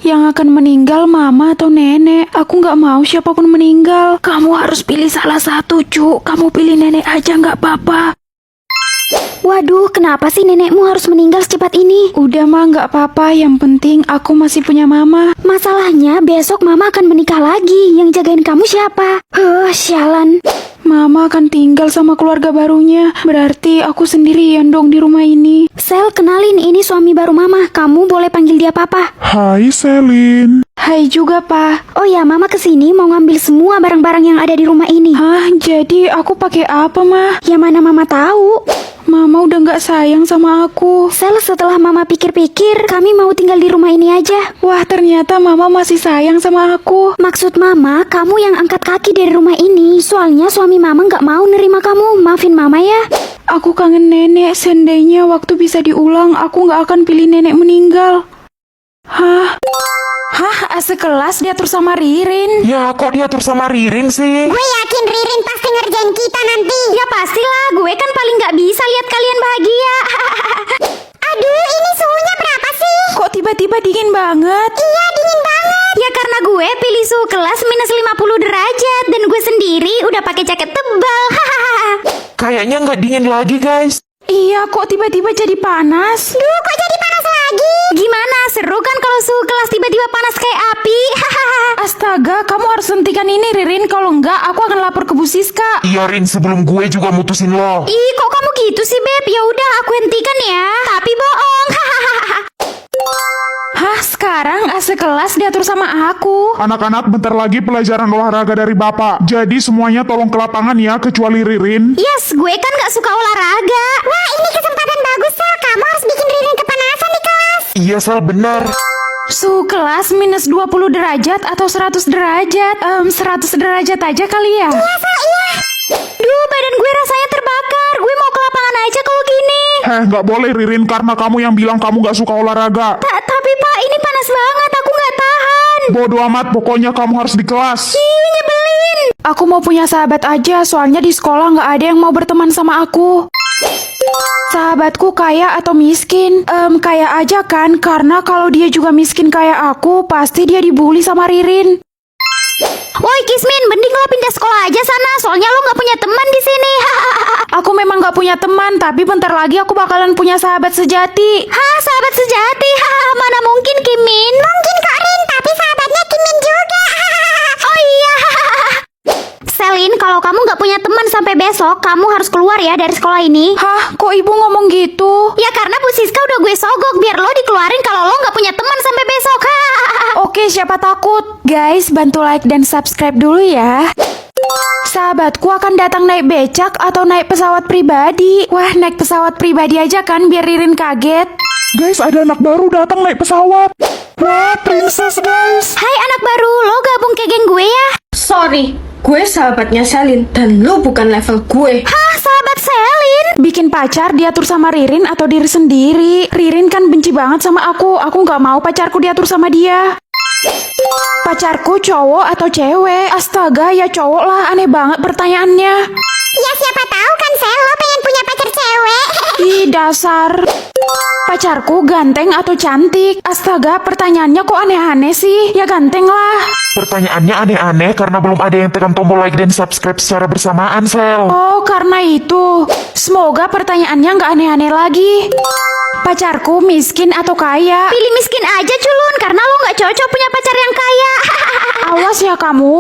Yang akan meninggal mama atau nenek? Aku nggak mau siapapun meninggal. Kamu harus pilih salah satu, Cu. Kamu pilih nenek aja nggak apa-apa. Waduh, kenapa sih nenekmu harus meninggal secepat ini? Udah mah nggak apa-apa. Yang penting aku masih punya mama. Masalahnya besok mama akan menikah lagi. Yang jagain kamu siapa? Sialan. Mama akan tinggal sama keluarga barunya. Berarti aku sendirian dong di rumah ini. Sel, kenalin, ini suami baru mama. Kamu boleh panggil dia papa. Hai Selin. Hai juga, Pa. Oh ya, mama kesini mau ngambil semua barang-barang yang ada di rumah ini. Hah, jadi aku pakai apa, Ma? Ya mana mama tahu. Mama udah nggak sayang sama aku. Sel, setelah mama pikir-pikir, kami mau tinggal di rumah ini aja. Wah, ternyata mama masih sayang sama aku. Maksud mama, kamu yang angkat kaki dari rumah ini. Soalnya suami mama nggak mau nerima kamu. Maafin mama ya. Aku kangen nenek. Seandainya waktu bisa diulang, aku nggak akan pilih nenek meninggal. Hah, sekelas diatur sama Ririn. Ya kok diatur sama Ririn sih? Gue yakin Ririn pasti ngerjain kita nanti. Ya pastilah, gue kan paling nggak bisa lihat kalian bahagia. Aduh, ini suhunya berapa sih? Kok tiba-tiba dingin banget? Iya, dingin banget. Ya karena gue pilih suhu kelas minus 50 derajat. Dan gue sendiri udah pakai jaket tebal. Kayaknya nggak dingin lagi guys. Iya, kok tiba-tiba jadi panas? Duh, kok jadi panas lagi? Gimana, seru kan kalau suhu kelas tiba-tiba panas kayak api? Astaga, kamu harus hentikan ini, Ririn. Kalau enggak, aku akan lapor ke Bu Siska. Iya Rin, sebelum gue juga mutusin lo. Ih, kok kamu gitu sih, Beb? Ya udah, aku hentikan ya. Tapi bohong. Hah, sekarang sekelas diatur sama aku. Anak-anak, bentar lagi pelajaran olahraga dari Bapak. Jadi semuanya tolong ke lapangan ya, kecuali Ririn. Yes, gue kan gak suka olahraga. Wah, ini kesempatan bagus, Sal. Kamu harus bikin Ririn kepanasan di kelas. Iya Sal, benar. Suhu kelas minus 20 derajat atau 100 derajat? 100 derajat aja kali ya? Iya, Sal, iya. Duh, badan gue rasanya terbakar. Gue mau ke lapangan aja kalau gini. Nggak boleh Ririn, karena kamu yang bilang kamu nggak suka olahraga. Tapi Pak, ini panas banget. Aku gak tahan. Bodoh amat, pokoknya kamu harus di kelas. Ih, nyebelin. Aku mau punya sahabat aja, soalnya di sekolah nggak ada yang mau berteman sama aku. Sahabatku kaya atau miskin? Kaya aja kan, karena kalau dia juga miskin kayak aku, pasti dia dibully sama Ririn. Woi Kismin, mending lo pindah sekolah aja sana. Soalnya lo gak punya teman di sini. Aku memang gak punya teman, tapi bentar lagi aku bakalan punya sahabat sejati. Hah, sahabat sejati? Mana mungkin Kimin? Mungkin Kak Rin, tapi sahabatnya Kimin juga. Oh iya. Selin, kalau kamu gak punya teman sampai besok, kamu harus keluar ya dari sekolah ini. Hah, kok ibu ngomong gitu? Ya karena Bu Siska udah gue sogok biar lo dikeluarin kalau lo gak punya teman sampai besok. Oke, siapa takut? Guys, bantu like dan subscribe dulu ya. Sahabatku akan datang naik becak atau naik pesawat pribadi. Wah, naik pesawat pribadi aja kan biar Ririn kaget. Guys, ada anak baru datang naik pesawat. Wah, princess guys. Hai anak baru, lo gabung ke geng gue ya? Sorry, gue sahabatnya Selin dan lo bukan level gue. Hah, sahabat Selin? Bikin pacar diatur sama Ririn atau diri sendiri? Ririn kan benci banget sama aku. Aku nggak mau pacarku diatur sama dia. Pacarku cowok atau cewek? Astaga, ya cowok lah. Aneh banget pertanyaannya. Ya siapa tahu kan Sel, lo pengen punya pacar cewek. Ih, dasar. Pacarku ganteng atau cantik? Astaga, pertanyaannya kok aneh-aneh sih? Ya ganteng lah. Pertanyaannya aneh-aneh karena belum ada yang tekan tombol like dan subscribe secara bersamaan, Sel. Oh, karena itu. Semoga pertanyaannya nggak aneh-aneh lagi. Pacarku miskin atau kaya? Pilih miskin aja culun, karena lo gak cocok punya pacar yang kaya. Awas ya kamu.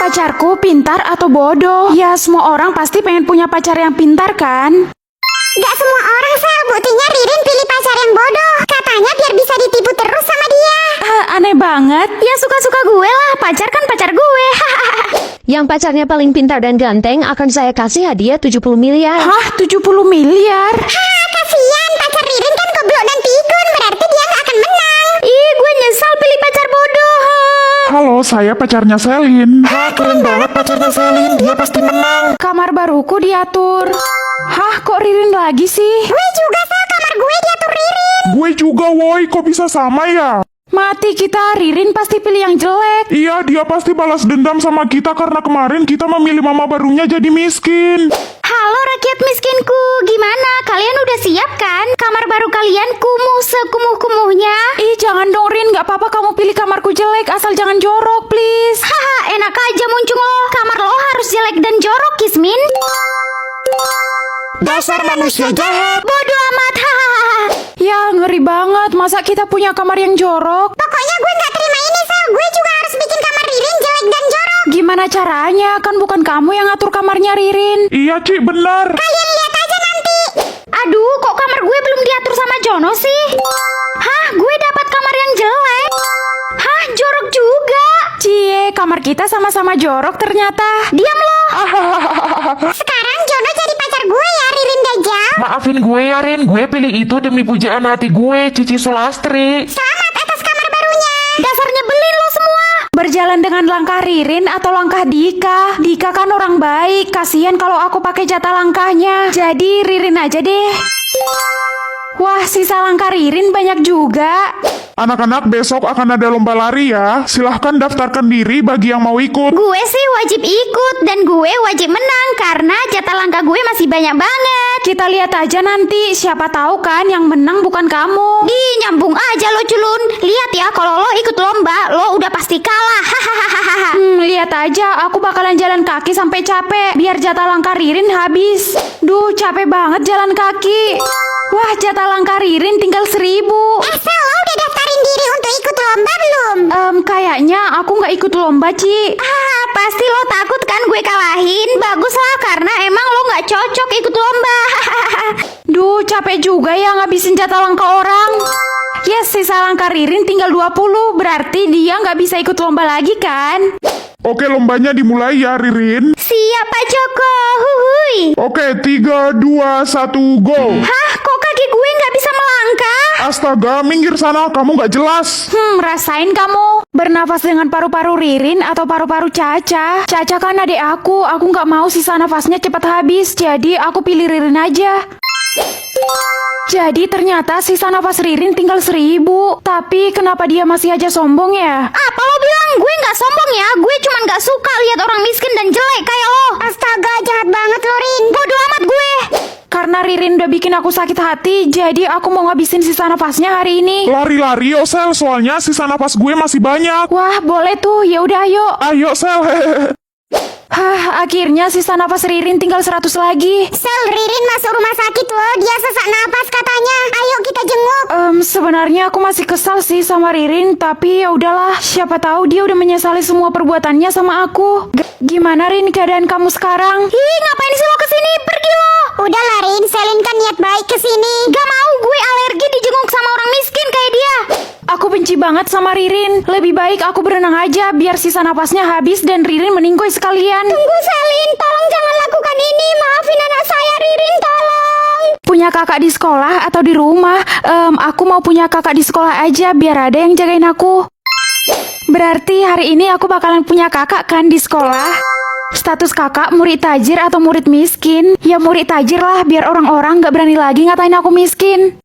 Pacarku pintar atau bodoh? Ya, semua orang pasti pengen punya pacar yang pintar kan? Gak semua orang, Sel. Buktinya Ririn pilih pacar yang bodoh. Katanya biar bisa ditipu terus sama dia. Aneh banget. Ya suka-suka gue lah, pacar kan pacar gue. Yang pacarnya paling pintar dan ganteng akan saya kasih hadiah 70 miliar. Hah, 70 miliar? Kasian, pacar Ririn kan goblok dan pikun. Berarti dia gak akan menang. Ih, gue nyesal pilih pacar bodoh. Halo, saya pacarnya Selin. Keren banget pacarnya Selin, dia pasti menang. Kamar baruku diatur. Hah, kok Ririn lagi sih? Gue juga, Sel, kamar gue diatur Ririn. Gue juga, woi, kok bisa sama ya? Mati kita, Ririn pasti pilih yang jelek. Iya, dia pasti balas dendam sama kita karena kemarin kita memilih mama barunya jadi miskin. Halo rakyat miskinku, gimana? Kalian udah siap kan? Kamar baru kalian kumuh sekumuh-kumuhnya. Ih, jangan dong Rin, nggak apa-apa kamu pilih kamarku jelek, asal jangan jorok, please. Haha, enak aja muncung lo. Kamar lo harus jelek dan jorok, Kismin. Dasar manusia jahat. Bodoh amat, hahaha. Ya, ngeri banget. Masa kita punya kamar yang jorok? Pokoknya gue nggak terima ini, Sel. Gue juga harus bikin kamar Ririn jelek dan jorok. Gimana caranya? Kan bukan kamu yang ngatur kamarnya Ririn. Iya, Ci, benar. Kalian lihat aja nanti. Aduh, kok kamar gue belum diatur sama Jono sih? Hah, gue dapat kamar yang jelek. Hah, jorok juga. Cie, kamar kita sama-sama jorok ternyata. Diam lo. Sekarang Jono jadi pacar gue ya, Ririn Dajjal. Maafin gue ya Rin, gue pilih itu demi pujaan hati gue, Cici Sulastri. Selamat atas kamar barunya. Dasar nyebelin lo semua. Berjalan dengan langkah Ririn atau langkah Dika. Dika kan orang baik. Kasian kalau aku pakai jatah langkahnya. Jadi Ririn aja deh. Wah, sisa langkah Ririn banyak juga. Anak-anak, besok akan ada lomba lari ya. Silahkan daftarkan diri bagi yang mau ikut. Gue sih wajib ikut dan gue wajib menang karena jatah langkah gue masih banyak banget. Kita lihat aja nanti. Siapa tahu kan yang menang bukan kamu. Ih, nyambung aja lo culun. Lihat ya, kalau lo ikut lomba, lo udah pasti kalah. Hahaha. Lihat aja. Aku bakalan jalan kaki sampai capek. Biar jatah langkah Ririn habis. Duh, capek banget jalan kaki. Wah, jatah langkah Ririn tinggal 1000. Sel, lo udah daftarin diri untuk ikut lomba belum? Kayaknya aku nggak ikut lomba, Ci. Pasti lo takut kan gue kalahin? Baguslah, karena emang lo nggak cocok ikut lomba. Duh, capek juga ya ngabisin jatah langkah orang. Yes, sisa langkah Ririn tinggal 20. Berarti dia nggak bisa ikut lomba lagi kan? Oke, lombanya dimulai ya, Ririn. Siap, Pak Joko. Huhui. Oke, 3, 2, 1, go. Hah, kok kaki gue nggak bisa melangkah? Astaga, minggir sana, kamu nggak jelas. Rasain kamu. Bernafas dengan paru-paru Ririn atau paru-paru Caca. Caca kan adik aku nggak mau sisa nafasnya cepat habis. Jadi aku pilih Ririn aja. Jadi ternyata sisa nafas Ririn tinggal 1000. Tapi kenapa dia masih aja sombong ya? Apa lo bilang gue nggak sombong ya? Gue cuman nggak suka lihat orang miskin dan jelek kayak lo. Astaga, jahat banget lo, Rin. Bodoh amat gue. Karena Ririn udah bikin aku sakit hati, jadi aku mau ngabisin sisa nafasnya hari ini. Lari-lari yuk, Sel, soalnya sisa napas gue masih banyak. Wah, boleh tuh. Ya udah, ayo. Ayo, Sel. Hah, akhirnya sisa nafas Ririn tinggal 100 lagi. Sel, Ririn masuk rumah sakit loh. Dia sesak napas katanya. Ayo kita jenguk. Sebenarnya aku masih kesal sih sama Ririn, tapi ya udahlah. Siapa tahu dia udah menyesali semua perbuatannya sama aku. Gimana Rin keadaan kamu sekarang? Ih, ngapain sih lo kesini? Pergi lo. Udah lah, Rin. Selin kan niat baik kesini. Gak mau, gue alergi dijenguk sama orang miskin kayak dia. Aku benci banget sama Ririn. Lebih baik aku berenang aja biar sisa napasnya habis dan Ririn meninggoy sekalian. Tunggu, Selin. Tolong jangan lakukan ini. Maafin anak saya, Ririn. Tolong. Punya kakak di sekolah atau di rumah? Aku mau punya kakak di sekolah aja biar ada yang jagain aku. Berarti hari ini aku bakalan punya kakak kan di sekolah? Status kakak murid tajir atau murid miskin? Ya murid tajir lah biar orang-orang gak berani lagi ngatain aku miskin.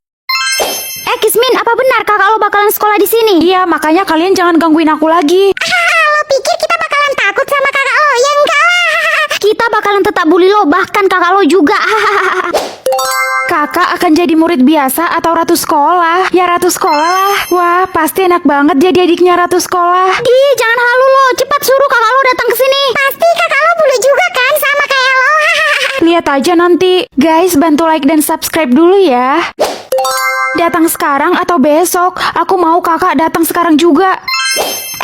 Kismin, apa benar kakak lo bakalan sekolah di sini? Iya, makanya kalian jangan gangguin aku lagi. Lo pikir kita bakalan takut sama kakak lo? Ya enggak lah. Kita bakalan tetap bully lo, bahkan kakak lo juga. Kakak akan jadi murid biasa atau ratu sekolah? Ya ratu sekolah lah. Wah, pasti enak banget jadi adiknya ratu sekolah. Ih, jangan halu lo. Cepat suruh kakak lo datang ke sini. Pasti kakak lo bully juga kan sama kayak lo. Lihat aja nanti. Guys, bantu like dan subscribe dulu ya. Datang sekarang atau besok? Aku mau kakak datang sekarang juga.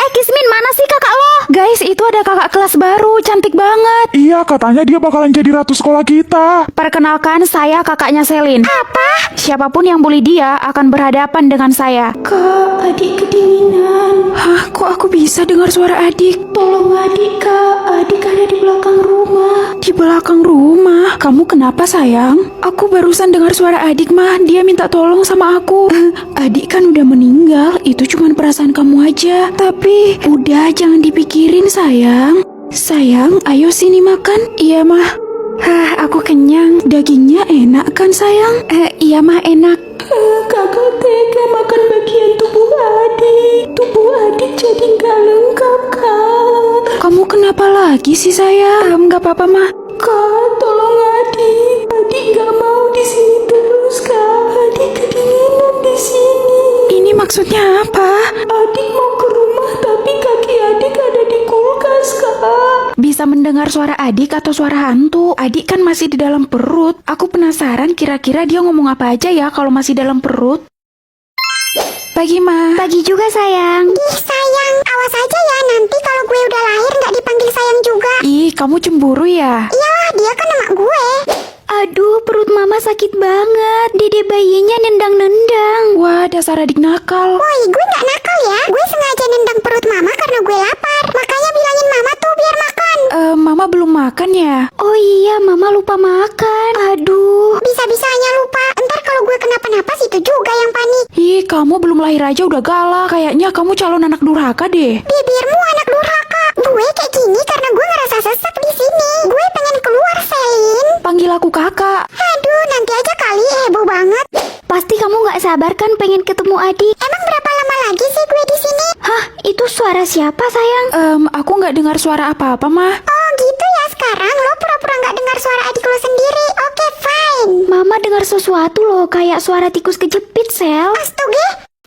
Kismin, mana sih kakak lo? Guys, itu ada kakak kelas baru, cantik banget. Iya, katanya dia bakalan jadi ratu sekolah kita. Perkenalkan, saya kakaknya Selin. Apa? Siapapun yang bully dia akan berhadapan dengan saya. Kak, adik kedinginan. Hah, kok aku bisa dengar suara adik? Tolong adik, Kak. Adik ada di belakang rumah. Di belakang rumah? Kamu kenapa, sayang? Aku barusan dengar suara adik, mah. Dia minta tolong sama aku. Adik kan udah meninggal. Itu cuma perasaan kamu aja. Tapi udah, jangan dipikirin, sayang. Sayang, ayo sini makan. Iya, Mah. Hah, aku kenyang. Dagingnya enak kan, sayang? Iya, Mah, enak. Kakak tega makan bagian tubuh adik. Tubuh adik jadi nggak lengkap, Kak. Kamu kenapa lagi sih, sayang? Nggak apa-apa, Mah. Kak, tolong adik. Adik nggak mau di sini terus, Kak. Adik kedinginan di sini. Ini maksudnya apa? dengar suara adik atau suara hantu. Adik kan masih di dalam perut. Aku penasaran kira-kira dia ngomong apa aja ya kalau masih dalam perut. Pagi, Ma. Pagi juga sayang. Ih sayang, awas aja ya nanti kalau gue udah lahir nggak dipanggil sayang juga. Ih, kamu cemburu ya? Iyalah, dia kan emak gue. Aduh, perut mama sakit banget. Dede bayinya nendang-nendang. Wah, dasar adik nakal. Woi, gue nggak nakal ya. Gue sengaja nendang perut mama karena gue lapar. Makanya bilangin mama tuh biar makan. Mama belum makan ya? Oh iya, mama lupa makan. Aduh, bisa-bisanya lupa. Ntar kalau gue kenapa-napa situ juga yang panik. Ih, kamu belum lahir aja udah galak. Kayaknya kamu calon anak durhaka deh. Bibirmu anak durhaka. Gue kayak gini karena gue ngerasa sesak di sini. Gue pengen keluar, Selin. Panggil aku kakak. Aduh, nanti aja kali, heboh banget. Pasti kamu nggak sabar kan pengen ketemu adik. Emang berapa lama lagi sih gue di sini? Hah, itu suara siapa sayang? Aku nggak dengar suara apa-apa, Mah. Oh gitu ya, sekarang lo pura-pura nggak dengar suara adik lo sendiri. Oke, fine. Mama dengar sesuatu loh, kayak suara tikus kejepit, Sel. Astaga,